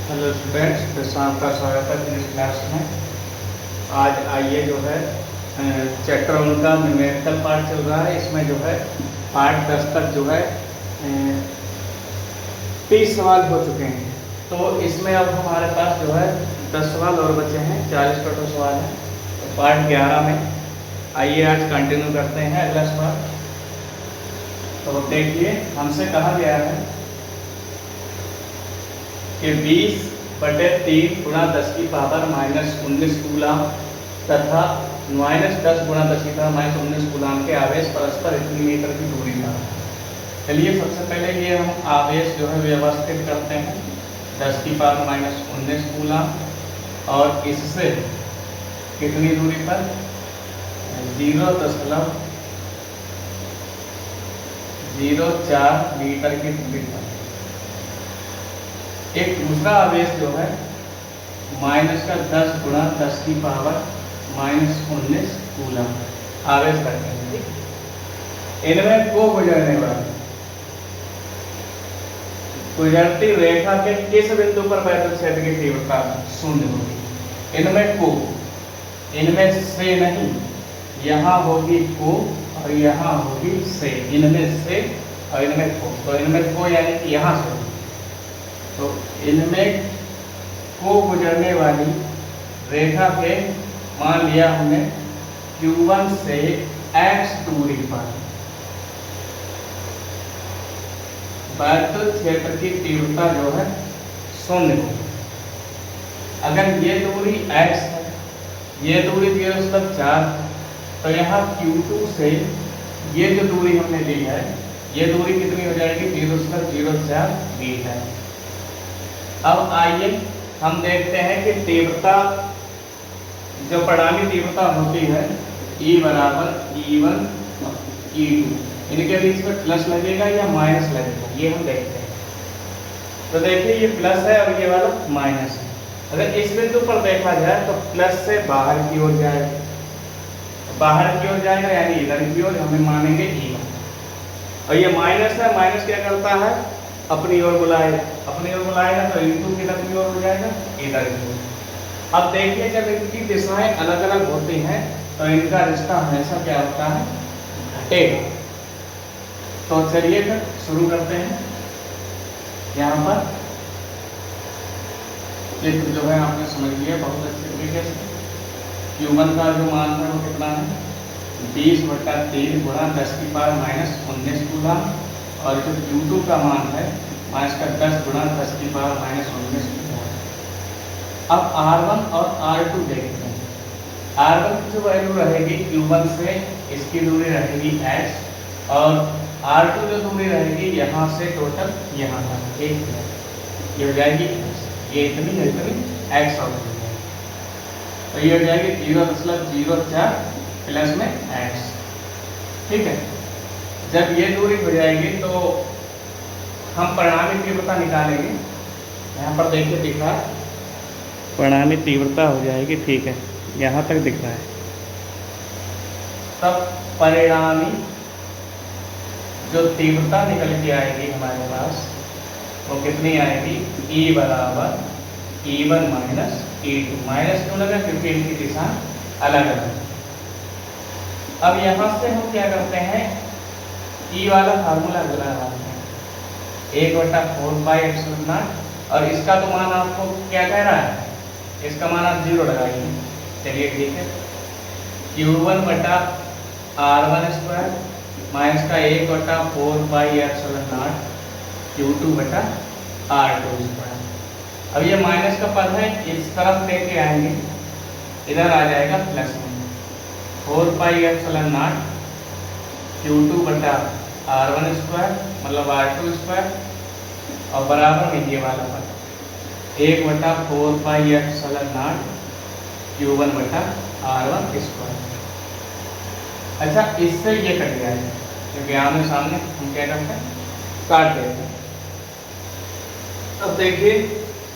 Hello students, फिर से आपका स्वागत है इस क्लास में। आज आइए जो है चैप्टर 1 का न्यूमेरिकल पार्ट चल रहा है। इसमें जो है पार्ट 10 तक जो है 30 सवाल हो चुके हैं। तो इसमें अब हमारे पास जो है 10 सवाल और बचे हैं, 40 टोटल सवाल हैं। तो पार्ट 11 में आइए आज कंटिन्यू करते हैं अगला सवाल। तो देखिए, हमसे कहा गया है कि 20/3 गुणा 10 की पावर -19 कूलाम तथा -10 गुणा 10 की पावर -19 कूलाम के आवेश परस्पर इतनी मीटर की दूरी पर। चलिए, सबसे पहले ये हम आवेश जो है व्यवस्थित करते हैं। 10 की पावर -19 कूलाम और इससे कितनी दूरी पर, 0.04 मीटर की दूरी पर। एक दूसरा आवेश जो है -10 गुणा 10 की पावर -19 कूलम आवेश रखते हैं। ठीक, इनमें को गुजरने वाली गुजरती रेखा के किस बिंदु पर वैद्युत क्षेत्र की तीव्रता शून्य होगी? इनमें से नहीं, यहाँ होगी को और यहाँ होगी से। इनमें से और इनमें को, तो इनमें को यानी कि यहाँ से होगी। तो इनमें को गुजरने वाली रेखा के मान लिया हमने Q1 से x दूरी पर वैद्युत क्षेत्र की तीव्रता जो है शून्य होगी। अगर ये दूरी x है, ये दूरी 0.4, तो यहाँ Q2 से ये जो दूरी हमने ली है, ये दूरी कितनी हो जाएगी? 0.04 मीटर। अब आइए हम देखते हैं कि तीव्रता, जो परिणामी तीव्रता होती है E बराबर E1 E2, इनके बीच में प्लस लगेगा या माइनस लगेगा, ये हम देखते हैं। तो देखिए, ये प्लस है और ये वाला माइनस है। अगर इस बिंदु पर देखा जाए तो प्लस से बाहर की ओर जाएगा, यानी इधर की ओर हमें मानेंगे E1। और ये माइनस है, माइनस क्या करता है? अपनी ओर बुलाएगा तो इनटू किधर की ओर हो जाएगा? इधर की ओर। अब देखिए, जब इनकी दिशाएं अलग अलग होती हैं तो इनका रिश्ता हमेशा क्या होता है? घटेगा। तो चलिए फिर शुरू करते हैं। यहाँ पर चित्र जो है आपने समझ लिया बहुत अच्छे तरीके से। Q1 का जो मान है वो कितना है? 20/3 गुणा 10 की पावर -19 कूलम, और जो Q2 का मान है -10 गुणा 10 की पावर -19 कूलम। अब R1 और R2 देखते हैं। R1 की जो वैल्यू रहेगी Q1 से, इसकी दूरी रहेगी x, और R2 जो दूरी रहेगी यहाँ से टोटल यहाँ तक, एक ये हो जाएगी x, ये इतनी x और हो जाएगी। तो ये हो जाएगी 0.04 प्लस में x। ठीक है, जब ये दूरी हो जाएगी तो हम परिणामी तीव्रता निकालेंगे। यहाँ पर देखिए दिख रहा है, परिणामी तीव्रता हो जाएगी। ठीक है, यहाँ तक दिख रहा है। तब परिणामी जो तीव्रता निकल के आएगी हमारे पास, वो कितनी आएगी? E बराबर E1 माइनस E2। माइनस क्यों लगा? क्योंकि इनकी दिशा अलग अलग। अब यहाँ से हम क्या करते हैं? E वाला फार्मूला लगा रहे हैं, 1/4πε0। और इसका तो मान आपको क्या कह रहा है? इसका मान आप 0 लगाइए। चलिए ठीक है, Q1/R1² माइनस का 1/4πε0 Q2/R2²। अब ये माइनस का पद है, इस तरफ लेके आएंगे, इधर आ जाएगा प्लस में 4πε0 Q2/R1² मतलब R2², और बराबर में ये वाला पद 1/4πε0 Q1/R1²। अच्छा, इससे ये कट गया है क्योंकि आमने सामने हम क्या करते हैं? काट देते हैं। अब देखिए,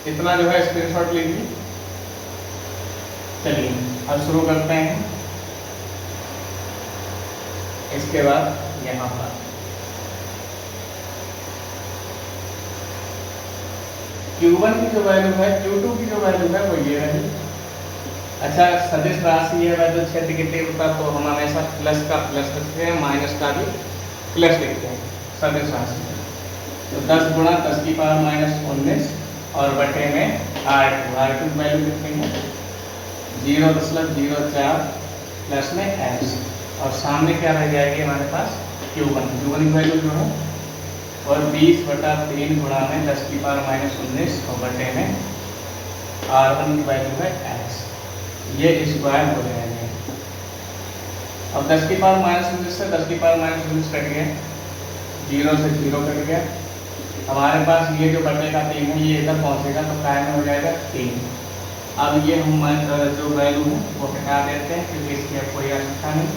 इतना जो है स्क्रीनशॉट लीजिए। चलिए अब शुरू करते हैं। इसके बाद यहाँ पर Q1 की जो वैल्यू है, Q2 की जो वैल्यू है वो ये रही। अच्छा, सदिश राशि है वह जो क्षेत्र की तीव्रता, तो हम हमेशा प्लस का प्लस लिखते हैं, माइनस का भी प्लस लिखते हैं सदिश राशि। तो 10 गुणा 10 की पावर माइनस 19 और बटे में R2 की वैल्यू लिखेंगे 0.04 प्लस में x, और सामने क्या रह जाएगी हमारे पास Q1 की वैल्यू जो है, और 20/3 गुणा में 10 की पावर माइनस 19 और बटे में R1 की वैल्यू है x, ये स्क्वायर हो जाएगा। अब 10 की पावर माइनस 19 से 10 की पावर माइनस 19 कट गया, 0 से 0 कट गया, हमारे पास ये जो बटे का 3 है ये इधर पहुंचेगा तो काय में हो जाएगा 3। अब ये हम जो वैल्यू है वो हटा देते हैं क्योंकि इसकी अब कोई आवश्यकता नहीं।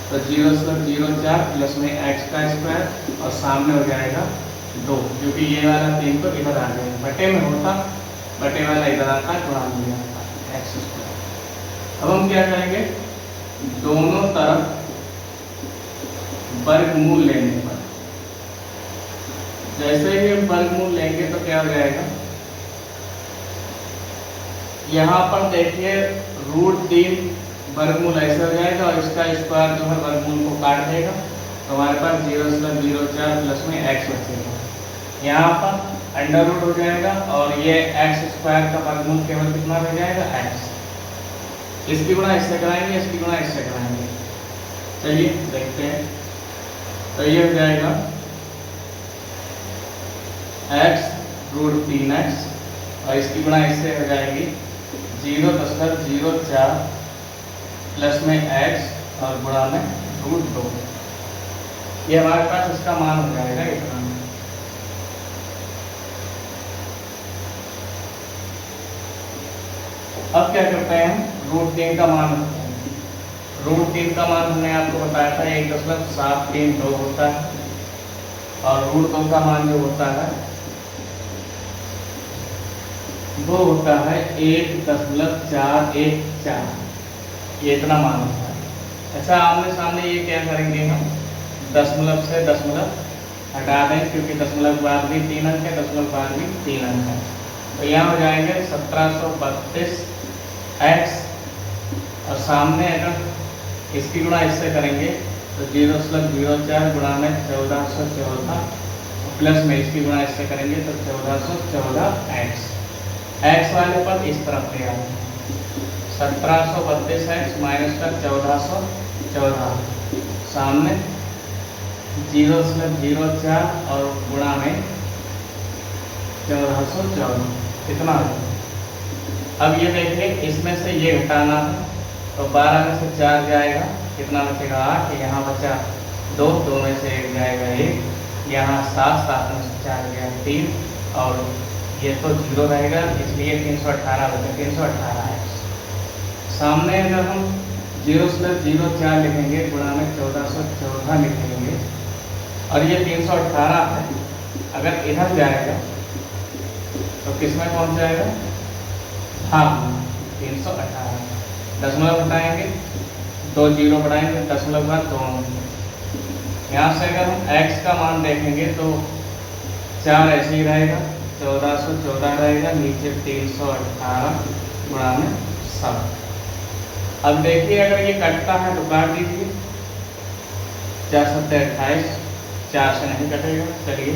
तो 0.04 प्लस में x का स्क्वायर और सामने हो जाएगा 2, क्योंकि ये वाला 3 तो इधर आ जाएगा, बटे में होता, बटे वाला इधर आता, गुणा में आता x स्क्वायर। अब हम क्या करेंगे, दोनों तरफ वर्गमूल लेने पर, जैसे ही हम वर्गमूल लेंगे तो क्या हो जाएगा, यहाँ पर देखिए √3 वर्गमूल ऐसे हो जाएगा और इसका स्क्वायर जो है वर्गमूल को काट देगा, तो हमारे पास 0.04 प्लस में x बचेगा। यहाँ पर अंडर रूट हो जाएगा और ये x स्क्वायर का वर्गमूल केवल कितना रह जाएगा, x। इसकी गुणा इससे कराएंगे, इसकी गुणा इससे कराएंगे। चलिए देखते हैं, तो ये हो जाएगा x √3x और इसकी गुणा इससे हो जाएगी 0.04 प्लस में x और गुणा में √2। ये हमारे पास इसका मान हो जाएगा इतना। अब क्या करते हैं, √3 का मान रखते हैं। √3 का मान हमने आपको बताया था 1.732 होता है, और √2 का मान जो होता है वो होता है 1.414, ये इतना मान होता है। अच्छा, आमने सामने ये क्या करेंगे, हम दशमलव से दशमलव हटा दें क्योंकि दशमलव बाद भी 3 अंक है, दशमलव बाद भी 3 अंक है, तो यहाँ हो जाएंगे 1732x, और सामने अगर इसकी गुणा इससे करेंगे तो 0.04 गुणा में 1414 प्लस में इसकी गुणा इससे करेंगे तो 1414x, x वाले पर इस तरफ ले आए 1732x माइनस का 1414, सामने 0.04 और गुणा में 1414, इतना है। अब ये देखिए इसमें से ये घटाना है, तो 12 में से 4 जाएगा, कितना बचेगा 8, यहाँ बचा 2, 2 में से 1 जाएगा 1, यहाँ 7, 7 में से 4 गया 3, और ये तो 0 रहेगा इसलिए 318 बचे, 318 है। सामने अगर हम 0.04 लिखेंगे गुणा में 1414 लिखेंगे, और ये 318 है, अगर इधर जाएगा तो किस में पहुँच जाएगा, हाँ 318, दशमलव हटाएंगे 2 0 बढ़ाएंगे, दशमलव बाद 2। यहाँ से अगर हम x का मान देखेंगे तो 4 ऐसे ही रहेगा, 1414 रहेगा, नीचे 318 गुणा में 7। अब देखिए अगर ये कटता है तो काट दीजिए, 4 7 28, 4 से नहीं कटेगा, चलिए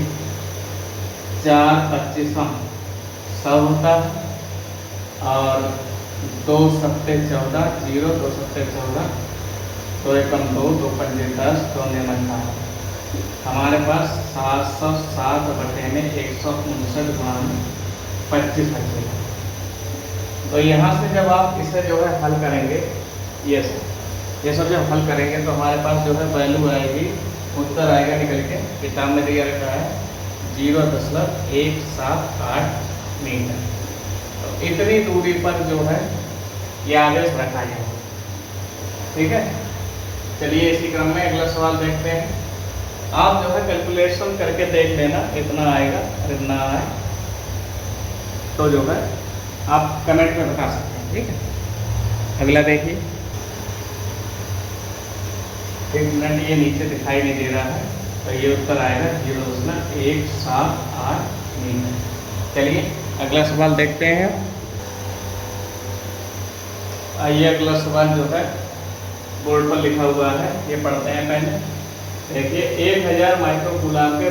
4 25 100 होता है, और 2 7 14, 0 2 7 14, 2 1 2, 2 5 10, 2 9 18, हमारे पास 707 बटे में 159 गुणा में 25 बचेगा। तो यहाँ से जब आप इसे जो है हल करेंगे, ये सब जब हल करेंगे तो हमारे पास जो है वैल्यू आएगी, उत्तर आएगा निकल के, किताब में दिया रखा है 0.178 मीटर। तो इतनी दूरी पर जो है ये आवेश रखा जाएगा, ठीक है। चलिए इसी क्रम में अगला सवाल देखते हैं। आप जो है कैलकुलेशन करके देख लेना, इतना आएगा और इतना आए तो जो है आप कमेंट में बता सकते हैं, ठीक है। अगला देखिए, 1 मिनट, ये नीचे दिखाई नहीं दे रहा है, तो ये उत्तर आएगा 0.178 मीटर। चलिए अगला सवाल देखते हैं। आइए अगला सवाल जो है बोर्ड पर लिखा हुआ है, ये पढ़ते हैं पहले। देखिए 1000 माइक्रोकूलाम के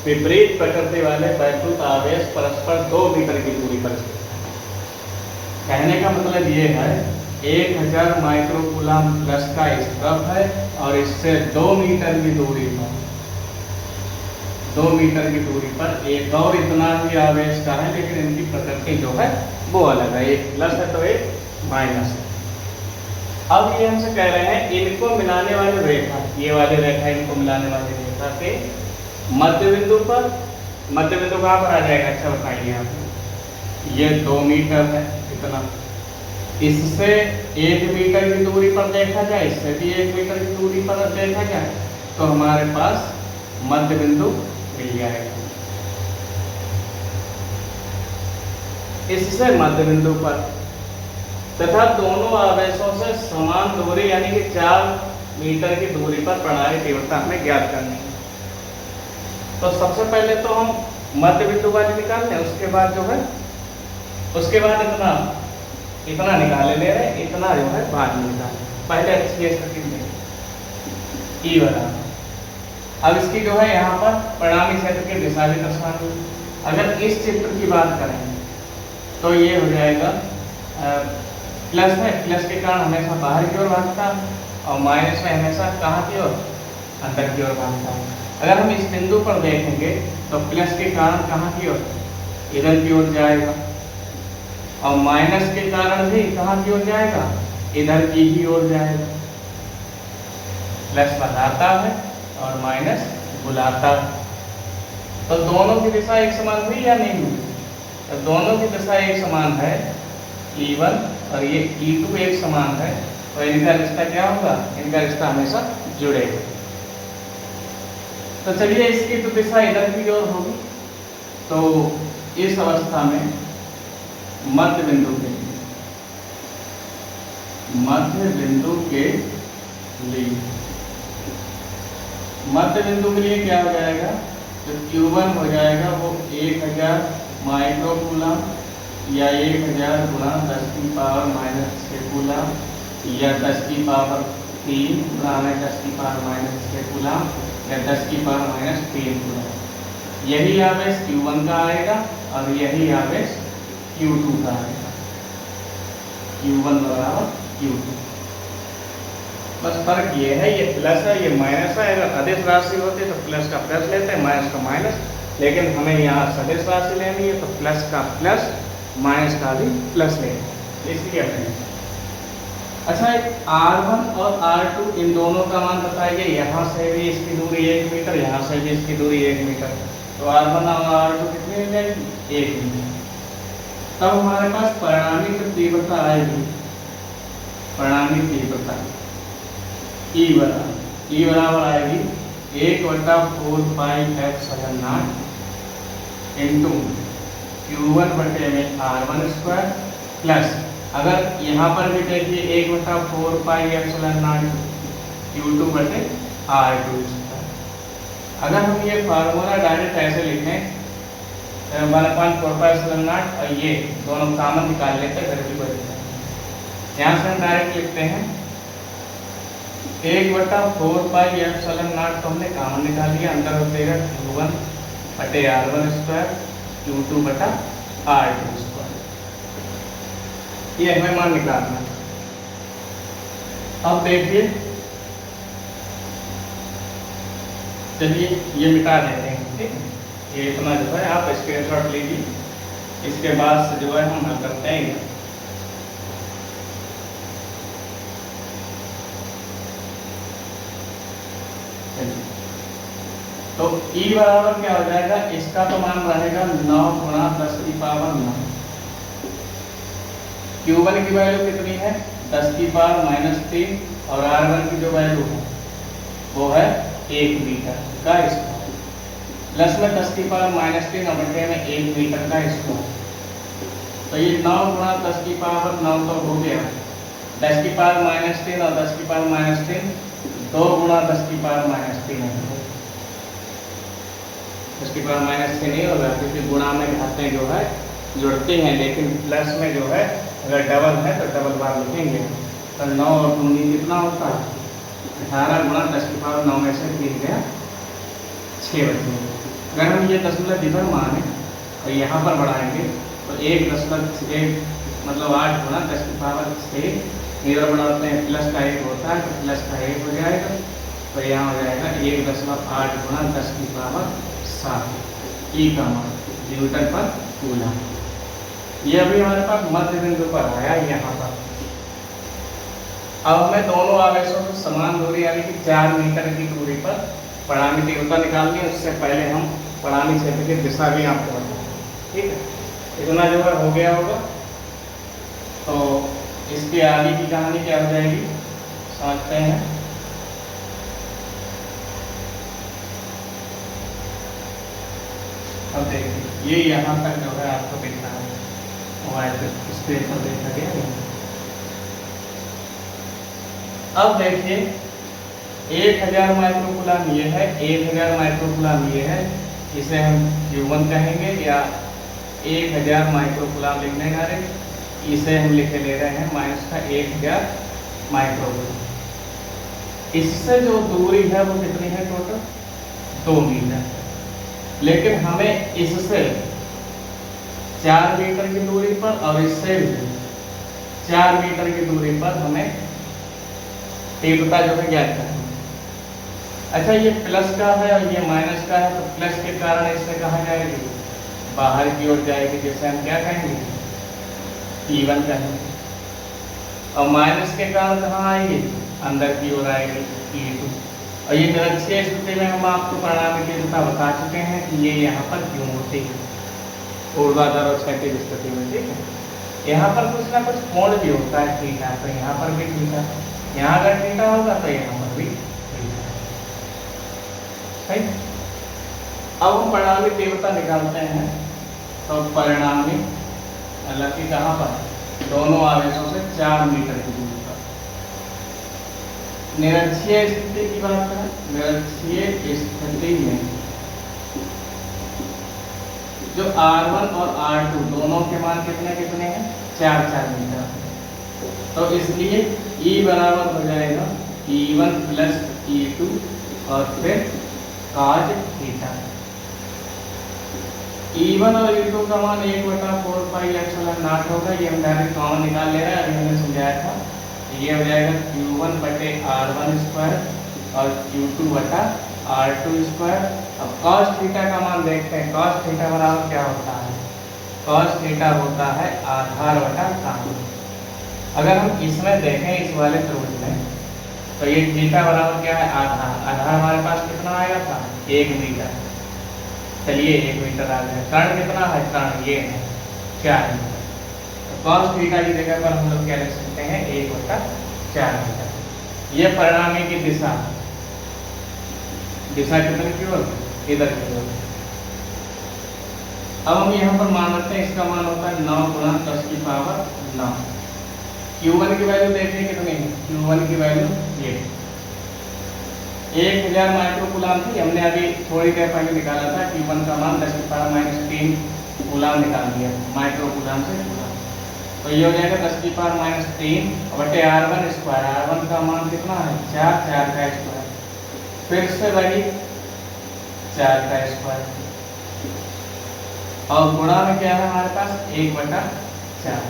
विपरीत प्रकृति वाले वैद्युत आवेश परस्पर 2 मीटर की दूरी पर स्थित है। कहने का मतलब ये है 1000 माइक्रोकूलाम प्लस का इस तरफ है और इससे 2 मीटर की दूरी पर 2 मीटर की दूरी पर एक और इतना ही आवेश का है, लेकिन इनकी प्रकृति जो है वो अलग है, एक प्लस है तो एक माइनस है। अब ये हमसे कह रहे हैं इनको मिलाने वाली रेखा, ये वाली रेखा इनको मिलाने वाली रेखा के मध्य बिंदु पर, मध्य बिंदु कहाँ पर आ जाएगा, अच्छा बताइए आप। ये 2 मीटर है इतना, इससे 1 मीटर की दूरी पर देखा जाए, इससे भी 1 मीटर की दूरी पर देखा जाए तो हमारे पास मध्य बिंदु मिल जाएगा। इससे मध्य बिंदु पर तथा दोनों आवेशों से समान दूरी यानी कि 4 मीटर की दूरी पर प्रणाली तीव्रता हमें ज्ञात करनी है। तो सबसे पहले तो हम मध्य बिंदु वाली निकाल लें, उसके बाद जो है उसके बाद इतना निकाले ले रहे, इतना जो है बाद में निकाले। पहले अच्छी स्थिति में ई बराबर, अब इसकी जो है यहाँ पर परिणामी क्षेत्र की दिशा भी दर्शानी है। अगर इस चित्र की बात करें तो ये हो जाएगा प्लस है, प्लस के कारण हमेशा बाहर की ओर भागता है और माइनस में हमेशा कहाँ की ओर, अंदर की ओर भागता है। अगर हम इस बिंदु पर देखेंगे तो प्लस के कारण कहाँ की ओर, इधर की ओर जाएगा और माइनस के कारण भी कहाँ की ओर जाएगा, इधर की ही ओर जाएगा। प्लस बताता है और माइनस बुलाता है। तो दोनों की दिशा एक समान हुई या नहीं हुई, तो दोनों की दिशा एक समान है, E1 और ये E2 एक समान है, तो इनका रिश्ता क्या होगा, इनका रिश्ता हमेशा जुड़ेगा। तो चलिए इसकी तो दिशा इधर की ओर होगी, तो इस अवस्था में मध्य बिंदु के लिए मध्य बिंदु के क्या हो जाएगा, तो Q1 हो जाएगा वो 1000 माइक्रोकूलम या 1000 गुणा 10 की पावर माइनस 6 कूलम या 10 की पावर 3 गुणा 10 की पावर माइनस 6 कूलम या 10 की पावर माइनस 3 कूलम। यही आवेश Q1 का आएगा और यही आवेश Q2 का आएगा। Q1 बराबर Q2, बस फर्क ये है, ये प्लस है ये माइनस है। अगर अदिश राशि होती तो प्लस का प्लस लेते हैं, माइनस का माइनस, लेकिन हमें यहाँ सदिश राशि लेनी है तो प्लस का प्लस माइनस का भी प्लस लेना है, इसलिए अपने। अच्छा एक R1 और R2 इन दोनों का मान बताइए। यहाँ से भी इसकी दूरी 1 मीटर, यहाँ से भी इसकी दूरी 1 मीटर, तो R1 और R2 कितनी हो जाएगी, 1 मीटर। तब हमारे पास परिणामी जो तीव्रता आएगी, परिणामी तीव्रता E बराबर आएगी 1/4 पाई F0 इंटू Q1 बटे में R1 स्क्वायर प्लस, अगर यहाँ पर भी देखिए 1/4 पाई F0 Q2 बटे R2 स्क्वायर। अगर हम ये फार्मूला डायरेक्ट ऐसे लिखें 1/4 पाई F0 और ये दोनों कॉमन निकाल लेते हैं, फिर भी कोई दिक्कत नहीं। यहाँ से हम डायरेक्ट लिखते हैं 1/4 पाई F0 तो हमने कॉमन निकाल लिया, अंदर हो जाएगा Q1 बटे R1 स्क्वायर Q2 बटा R2 स्क्वायर। ये हमें मान निकालना है। अब देखिए, चलिए ये मिटा देते हैं, ठीक है। ये इतना जो है आप स्क्रीनशॉट लीजिए, इसके बाद से जो है हम हल करते हैं। तो E बराबर क्या हो जाएगा, इसका तो मान रहेगा 9 गुणा 10 की पावर 9। Q1 की वैल्यू कितनी है, 10 की पावर माइनस 3 और R1 की जो वैल्यू है वो है 1 मीटर का स्क्वायर, प्लस में 10 की पावर माइनस 3 और बटे में 1 मीटर का स्क्वायर। तो ये 9 गुणा 10 की पावर 9 तो हो गया, 10 की पावर माइनस 3 और 10 की पावर माइनस 3 2 गुणा 10 की पावर माइनस 3 है, 10 की पावर -6 नहीं होगा, क्योंकि गुणा में घातें जो है जुड़ती हैं, लेकिन प्लस में जो है अगर डबल है तो डबल बार लिखेंगे। तो 9 और 2 कितना होता है 18 गुणा 10 की पावर 9 में से 3 गया 6 बचे। अगर हम ये दशमलव इधर माने और यहाँ पर बढ़ाएंगे तो 1.1 मतलब 8 गुणा 10 की पावर 6 इधर बढ़ाते हैं, प्लस का 1 होता है तो प्लस का 1 हो जाएगा, तो यहाँ हो जाएगा 1.8 गुणा 10 की पावर 7 ई का मान न्यूटन पर कूलम। ये अभी हमारे पास मध्य बिंदु पर आया यहाँ पर। अब हमें दोनों आवेशों से समान दूरी यानी कि 4 मीटर की दूरी पर परिणामी तीव्रता निकालनी है। उससे पहले हम परिणामी क्षेत्र की दिशा भी आपको बताएंगे, ठीक है। इतना जो है हो गया होगा, तो इसके आगे की कहानी क्या हो जाएगी समझते हैं। अब देखिए ये यहाँ तक जो है आपको दिख रहा है मोबाइल पर स्क्रीन पर देखा गया। अब देखिए 1000 माइक्रोकूलम ये है, 1000 माइक्रोकूलम ये है, इसे हम Q1 कहेंगे या 1000 माइक्रोकूलम लिखने का रे, इसे हम लिखे ले रहे हैं माइनस का 1000 माइक्रोकूलम। इससे जो दूरी है वो कितनी है टोटल 2 मीटर, लेकिन हमें इससे 4 मीटर की दूरी पर और इससे 4 मीटर की दूरी पर हमें तीव्रता जो है ज्ञात करनी। अच्छा ये प्लस का है और ये माइनस का है, तो प्लस के कारण इससे कहा जाएगी बाहर की ओर जाएगी, जैसे हम क्या कहेंगे P1 कहेंगे, और माइनस के कारण कहाँ आएगी अंदर की ओर आएगी P2। और ये निरक्षीय स्थिति में हम आपको परिणामी तीव्रता बता चुके हैं कि ये यहाँ पर क्यों होती है ऊर्ध्वाधर और क्षैतिज स्थिति में, ठीक है। यहाँ पर कुछ ना कुछ कोण भी होता है थीटा, तो यहाँ पर भी थीटा, यहाँ अगर थीटा होगा तो यहाँ पर भी थीटा, सही। अब हम परिणामी तीव्रता निकालते हैं, तो परिणामी मतलब कि कहाँ पर दोनों आवेशों से 4 मीटर की दूरी पर। निरक्षीय स्थिति की बात करें, निरक्षीय स्थिति में जो R1 और R2 दोनों के मान कितने कितने हैं 4-4 मीटर, तो इसलिए E बराबर हो जाएगा E1 प्लस E2 और फिर cos थीटा। E1 और E2 का मान 1/4 पाई एप्सिलॉन नॉट होगा, ये हम डायरेक्ट कॉमन निकाल ले रहे हैं, अभी हमने समझाया था। ये हो जाएगा Q1/R1 स्क्वायर और Q2/R2 स्क्वायर। अब cos थीटा का मान देखते हैं, cos थीटा बराबर क्या होता है, cos थीटा होता है आधार बटा tan। अगर हम इसमें देखें इस वाले त्रिभुज में, तो ये थीटा बराबर क्या है आधार, आधार हमारे पास कितना आएगा था 1 मीटर, चलिए 1 मीटर आ गया। कर्ण कितना है, कर्ण ये है 4 मीटर, तो cos थीटा की जगह पर हम लोग क्या लिख सकते हैं 1/4 मीटर। ये परिणामी की दिशा, दिशा कितने की ओर इधर की ओर। अब हम यहाँ पर मान लेते हैं इसका मान होता है 9 गुणा 10 की पावर 9। Q1 की वैल्यू देखिए कितनी है, Q1 की वैल्यू ये 1000 माइक्रोकूलम थी, हमने अभी थोड़ी देर पहले निकाला था। Q1 का मान 10 की पावर -3 कूलम निकाल दिया माइक्रोकूलम से कूलम, तो ये हो जाएगा 10 की पावर -3 बटे R1 स्क्वायर। R1 का मान कितना है 4, 4 का स्क्वायर, फिर से वही 4 का स्क्वायर, और गुणा में क्या है हमारे पास 1/4।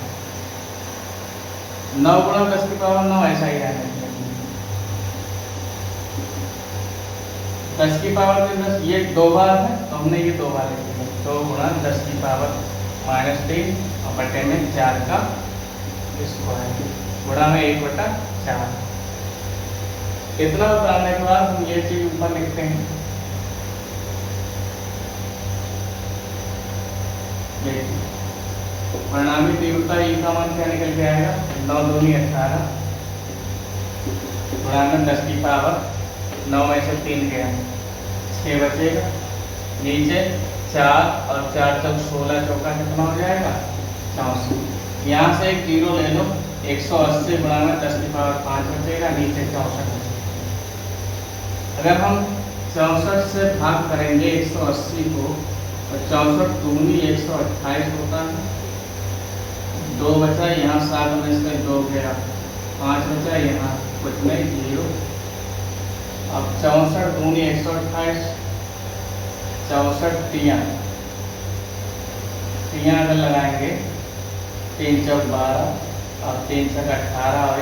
9 गुणा 10 की पावर 9 ऐसा ही रहना चाहिए। 10 की पावर में 10 ये 2 बार है, तो हमने ये 2 बार लिख दिया। 2 गुणा 10 की पावर -3 और बटे में 4 का स्क्वायर, गुणा में 1/4। इतना बताने के बाद हम ये चीज ऊपर लिखते हैं, परिणामी तीव्रता E का मान क्या निकल के आएगा 9 दूनी 18 गुणा में 10 की पावर 9 में से 3 गया 6 बचेगा, नीचे 4 और 4 चौक 16, चौका कितना हो जाएगा 64। यहाँ से एक जीरो ले लो, 180 गुणा में 10 की पावर 5 बचेगा, नीचे 64 बचेगा। अगर हम 64 से भाग करेंगे 180 को, और 64 दूनी 128 होता है। 2 बचा यहाँ, 7 में से 2 गया, 5 बचा यहाँ, कुछ नहीं, 0। अब 64 दूनी 128, 64 तियाँ अगर लगाएंगे, 3 चौक 12 और 3 छक 18 और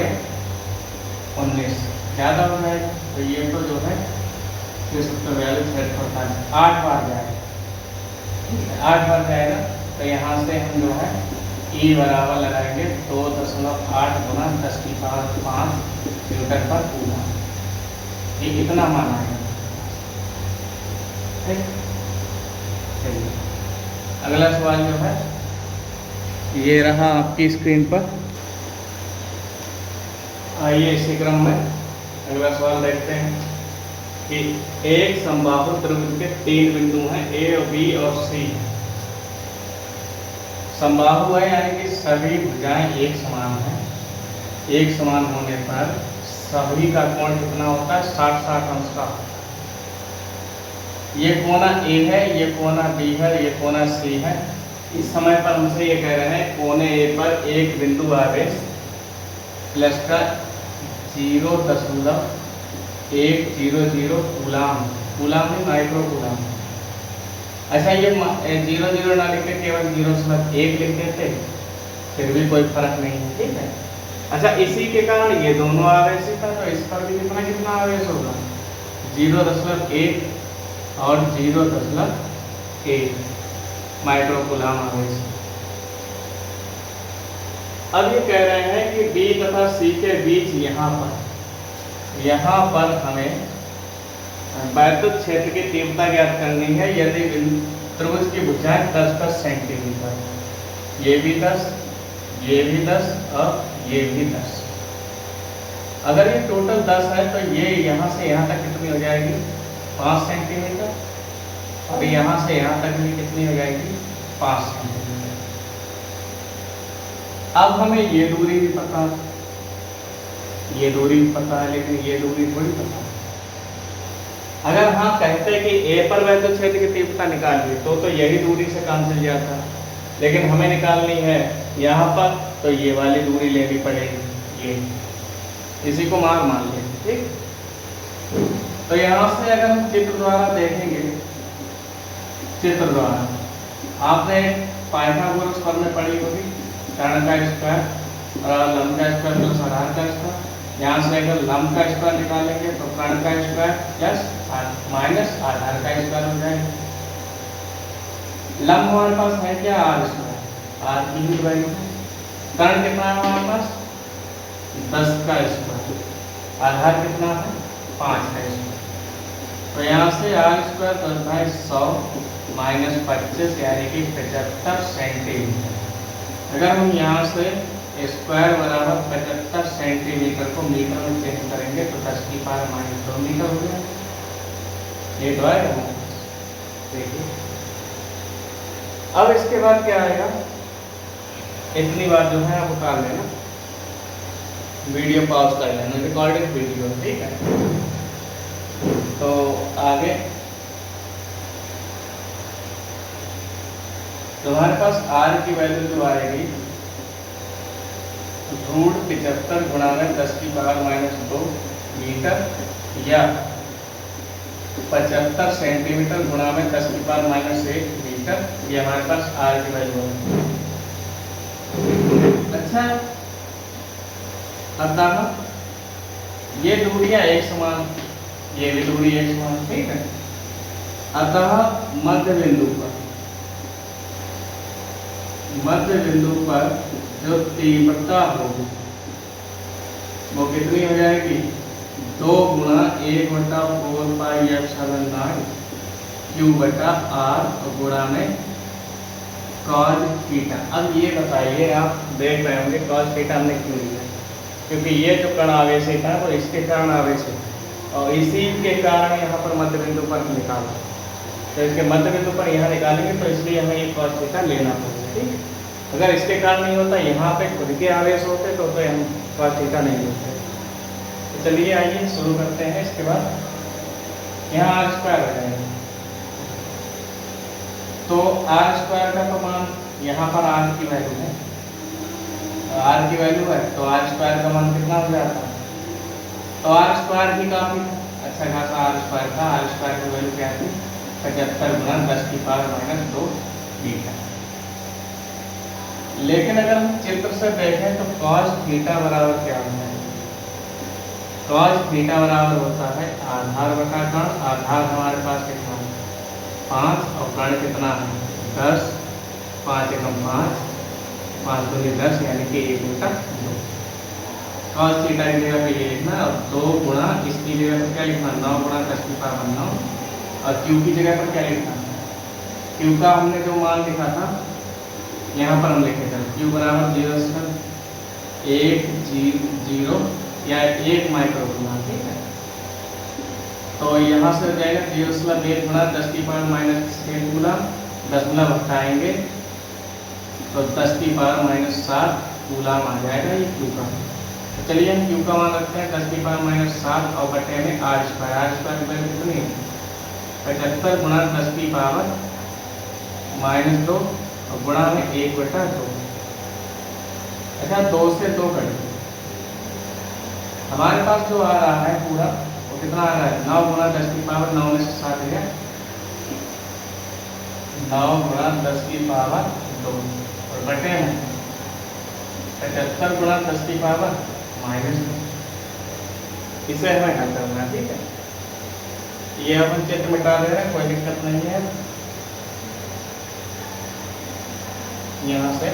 19 ज़्यादा हो जाएगा। तो ये तो जो है ये 8 बार जाएगा, 8 बार जाएगा। तो यहाँ से हम जो है ई बराबर लगाएंगे 2.8 गुना 10 की पावर 5 मीटर पर कूलम। ये इतना माना है। ठीक, चलिए अगला सवाल जो है ये रहा आपकी स्क्रीन पर। आइए इसी क्रम में अगला सवाल देखते हैं कि एक समबाहु त्रिभुज के 3 बिंदु हैं, ए और बी और सी। समबाहु है यानी कि सभी भुजाएं एक समान हैं। एक समान होने पर सभी का कोण कितना होता है? 60-60 अंश का। ये कोना ए है, ये कोना बी है, ये कोना सी है। इस समय पर हमसे ये कह रहे हैं कोने ए पर एक बिंदु आवेश प्लस का 0.100 कूलाम, कूलाम में माइक्रो कूलाम। अच्छा, ये 0 ना लिख के केवल 0.1 लिख देते फिर भी कोई फर्क नहीं है। ठीक है। अच्छा, इसी के कारण ये दोनों आवेश था, तो इस पर भी कितना आवेश होगा? 0.1 और 0.1 माइक्रो कूलाम आवेश। अब ये कह रहे हैं कि बी तथा सी के बीच यहाँ पर हमें वैद्युत क्षेत्र की तीव्रता ज्ञात करनी है। यदि त्रिभुज की भुजाएं 10-10 सेंटीमीटर, ये भी 10, ये भी 10 और ये भी 10। अगर ये टोटल 10 है तो ये यहाँ से यहाँ तक कितनी हो जाएगी? 5 सेंटीमीटर। और यहाँ से यहाँ तक भी कितनी हो जाएगी? 5 सेंटीमीटर। अब हमें ये दूरी भी पता है, ये दूरी भी पता है, लेकिन ये दूरी थोड़ी पता है। अगर हाँ कहते कि ए पर वैद्युत क्षेत्र की तीव्रता निकालिए तो यही दूरी से काम चल जाता, लेकिन हमें निकालनी है यहाँ पर, तो ये वाली दूरी लेनी पड़ेगी। ये इसी को मान लें। ठीक, तो यहाँ से अगर हम चित्र द्वारा देखेंगे, चित्र द्वारा आपने पाइथागोरस फॉर्मूला पढ़ी होगी, कर्ण का स्क्वायर और लंब का स्क्वायर प्लस आधार का स्क्वायर। यहाँ से अगर लंब का स्क्वायर निकालेंगे तो कर्ण का स्क्वायर प्लस माइनस आधार का स्क्वायर हो जाएगा। लंब हमारे पास है क्या? आर स्क्वायर, आर की वैल्यू। कर्ण कितना है हमारे पास? 10 का स्क्वायर। आधार कितना है? 5 का स्क्वायर। तो यहाँ से आर स्क्वायर 10/100 माइनस 25 यानी कि 75 सेंटीमीटर। अगर हम यहाँ से स्क्वायर बराबर 75 सेंटीमीटर को मीटर में चेंज करेंगे तो 10 की पावर -2 मीटर हो जाएगा। ये तो आएगा। देखिए अब इसके बाद क्या आएगा? इतनी बार जो है आप उतार लेना, वीडियो पॉज कर लेना, रिकॉर्डिंग वीडियो। ठीक है, तो आगे तुम्हारे पास आर की वैल्यू जो आएगी √75 गुणा में 10 की पावर -2 मीटर या 75 सेंटीमीटर गुणा में 10 की पावर -1 मीटर। ये हमारे पास आर की वैल्यू है। अच्छा, अतः ये दूरियां एक समान, ये भी दूरी एक समान। ठीक है, अतः मध्य बिंदु पर जो तीव्रता होगी वो कितनी हो जाएगी? 2 गुणा 1/4πε0 Q/r गुणा में cos थीटा। अब ये बताइए, आप देख रहे होंगे cos थीटा हमने क्यों लिया? क्योंकि ये जो कण आवेशित है वो इसके कारण आवेशित है, और इसी के कारण यहाँ पर मध्य बिंदु पर निकाला। तो इसके मध्य बिंदु पर यहाँ निकालेंगे, तो इसलिए हमें ये cos थीटा लेना पड़ेगा। ठीक है, अगर इसके कारण नहीं होता, यहाँ पे खुद के आवेश होते तो हम cos थीटा नहीं लेते। तो चलिए आइए शुरू करते हैं। इसके बाद यहाँ आर स्क्वायर हो जाएगा। तो आर स्क्वायर का तो मान यहाँ पर आर की वैल्यू है, आर की वैल्यू है, तो आर स्क्वायर का मान कितना हो जाता है? तो आर स्क्वायर ही काफी था, अच्छा खासा आर स्क्वायर था। आर स्क्वायर की वैल्यू क्या थी? 75 गुना 10 की पावर माइनस 2 मीटर। लेकिन अगर हम चित्र से देखें तो cos थीटा बराबर क्या होता है? cos थीटा बराबर होता है आधार बटा कर्ण। आधार हमारे पास कितना है? 5, और कर्ण कितना है? 10। 5 एकम 5, 5 दूनी 10, यानी कि 1 बटा 2। cos थीटा की जगह पे ये लिखना, और 2 गुणा इसकी जगह पर क्या लिखना? 9 गुणा 10 की पावर 9, और q की जगह पर क्या लिखना? q का हमने जो मान लिखा था यहाँ पर हम लिखे थे q बराबर 0.1 या 1 माइक्रोकूलम, ठीक है। तो यहाँ से हो जाएगा 0.1 गुणा 10 की पावर माइनस 6 कूलम, 10 गुना भटकाएंगे तो 10 की पावर माइनस 7 कूलम आ जाएगा ये q का। तो चलिए हम q का मान रखते हैं 10 की पावर माइनस 7 और बटे में आर स्क्वायर। आर स्क्वायर की वैल्यू कितनी है? 75 गुणा 10 की पावर माइनस 2 और गुणा में 1 बटा 2। अच्छा, 2 से 2 कट, हमारे पास जो आ रहा है पूरा वो कितना आ रहा है? 9 गुणा 10 की पावर 9 में से 7 गया, 9 गुणा 10 की पावर 2 और बटे में 75 गुणा 10 की पावर माइनस 2। इसे हमें हल करना है, ठीक है। ये अपन चित्र मिटा दे रहे हैं, कोई दिक्कत नहीं है। यहाँ से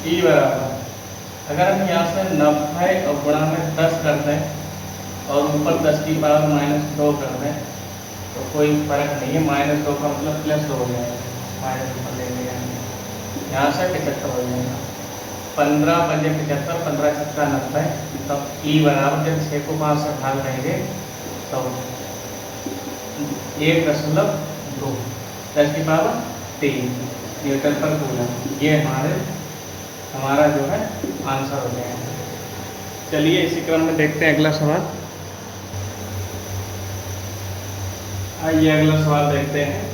e बराबर, अगर हम यहाँ से 90 और गुणा में 10 कर दें और ऊपर 10 की पावर माइनस 2 कर दें तो कोई फर्क नहीं है। माइनस 2 का मतलब प्लस 2 हो जाएगा, माइनस ऊपर ले लेंगे, यहाँ से 75 हो जाएगा। 15 पंजे 75, 15 छक्का 90, तब e बराबर जब 6 को 5 से भाग देंगे तो 1.2 10 की पावर 3 न्यूटन पर कूलम। ये हमारा जो है आंसर हो जाएगा। चलिए इसी क्रम में देखते हैं अगला सवाल। आइए अगला सवाल देखते हैं।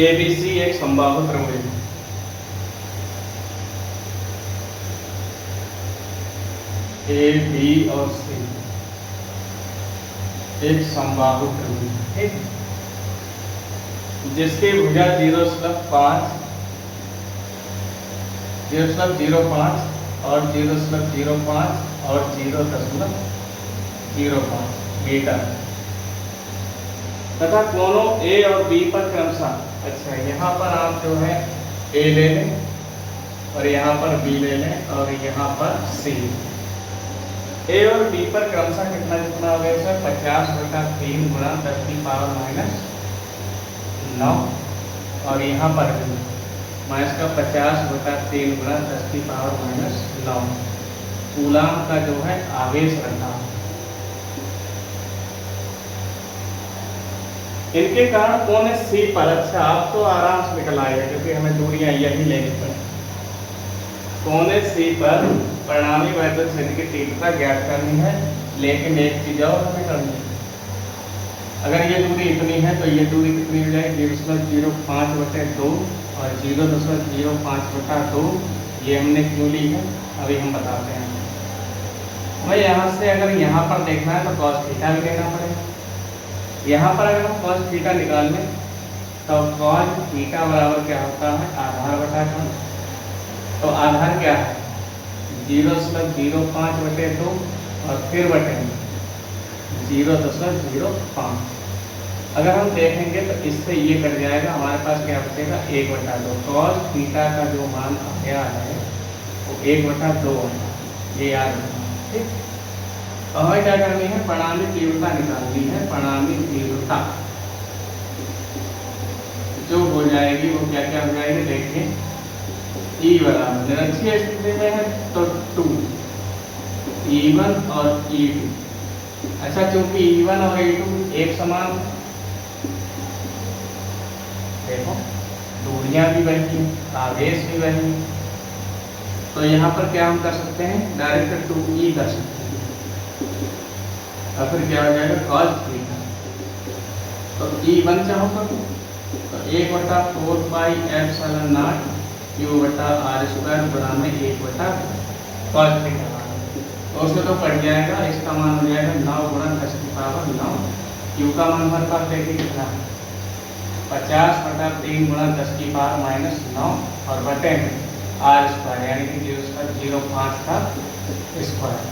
ABC एक समबाहु त्रिभुज है। A, B और C एक समबाहु त्रिभुज, ठीक है, जिसकी भुजा 0.5, 0.05 और 0.05 और 0.05 मीटर तथा कोनों A और B पर क्रमशः, अच्छा यहाँ पर आप जो है A ले लें और यहाँ पर B ले लें और यहाँ पर C। A और B पर क्रमशः कितना कितना हो गया सर? 50/3 गुणा 10 की पावर माइनस 9, और यहाँ पर मैं इसका 50/3 गुणा 10 की पावर माइनस 9 कूलम का जो है आवेश रखा। इनके कारण कोने C पर, अच्छा आप तो आराम से निकल आएगा क्योंकि हमें दूरियां यही लेनी पड़े। कोने C पर परिणामी वैद्युत क्षेत्र की तीव्रता ज्ञात करनी है, लेकिन एक चीज और हमें करनी है। अगर ये दूरी इतनी है तो ये दूरी कितनी हो जाएगी? 0.05/2 और 0.05/2। ये हमने क्यों ली है अभी हम बताते हैं। हमें यहाँ से अगर यहाँ पर देखना है तो cos थीटा भी लेना पड़ेगा। यहाँ पर अगर हम cos थीटा निकाल लें तो cos थीटा बराबर क्या होता है? आधार बटा कर्ण। तो आधार क्या है? 0.05/2 और फिर बटे 0.05। अगर हम देखेंगे तो इससे ये कट जाएगा, हमारे पास क्या बचेगा? 1/2। cos थीटा का जो मान आया है वो 1/2 होगा, ये याद रखना, ठीक। तो हमें क्या करनी है? परिणामी तीव्रता निकालनी है। परिणामी तीव्रता जो हो जाएगी वो क्या क्या हो जाएगी? देखिए E बराबर, निरक्षीय स्थिति में है तो 2 E1 और E2। अच्छा, चूंकि E1 और E2 एक समान, देखो दूरियां भी वही, आवेश भी वही, तो यहाँ पर क्या हम कर सकते हैं? डायरेक्ट 2E कर सकते हैं। और फिर क्या हो जाएगा cos थीटा। तो E1 चाहो तो 1/4 पाई एप्सिलॉन नॉट क्यू बटा आर स्क्वायर गुणा में 1/cos थीटा। तो उसमें तो पड़ जाएगा, इसका मान हो जाएगा 9 गुणा 10 की पावर 9। क्यू का मान हमारे पास देखिए कितना, 50/3 गुणा 10 की पावर -9 और बटे में आर स्क्वायर, यानी कि 0.05 का स्क्वायर।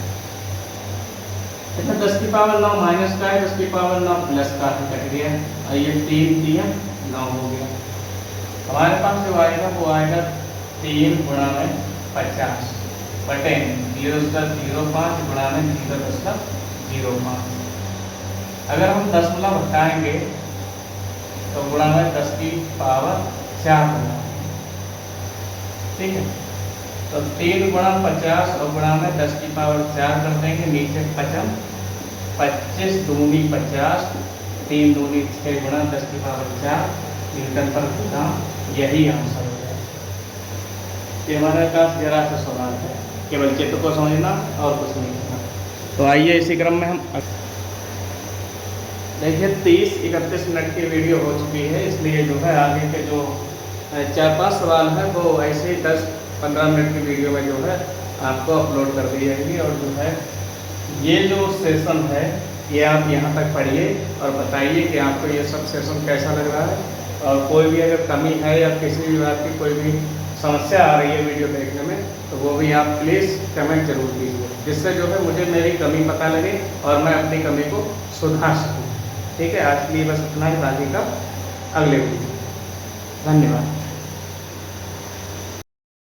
इसमें 10 की पावर 9 माइनस का है, 10 की पावर 9 प्लस का है, कट गया और ये 3 दिया 9 हो गया। हमारे पास जो आएगा वो आएगा 3 गुणा में 50 बटे 0.05 गुणा में 0.05। अगर हम दशमलव हटाएंगे तो गुणा में 10 की पावर 4 होगा, ठीक है। तो 3 गुणा 50 और गुणा में 10 की पावर 4 कर देंगे, नीचे 55, 25 दूनी 50, 3 दूनी 6 गुणा 10 की पावर 4 न्यूटन पर कूलम। यही आंसर हो जाएगा। ये हमारे पास जरा सा सवाल है, केवल चित्र को समझना और कुछ नहीं करना। तो आइए इसी क्रम में हम देखिए 30-31 मिनट की वीडियो हो चुकी है, इसलिए जो है आगे के जो 4-5 सवाल हैं वो ऐसे ही 10-15 मिनट की वीडियो में जो है आपको अपलोड कर दी जाएगी। और जो है ये जो सेशन है ये आप यहाँ तक पढ़िए और बताइए कि आपको ये सब सेशन कैसा लग रहा है। और कोई भी अगर कमी है या किसी भी बात की कोई भी समस्या आ रही है वीडियो देखने में, तो वो भी आप प्लीज़ कमेंट जरूर कीजिए, जिससे जो है मुझे मेरी कमी पता लगे और मैं अपनी कमी को सुधार सकूँ। ठीक है, आज के लिए बस इतना ही, बाकी का अगले वीडियो। धन्यवाद।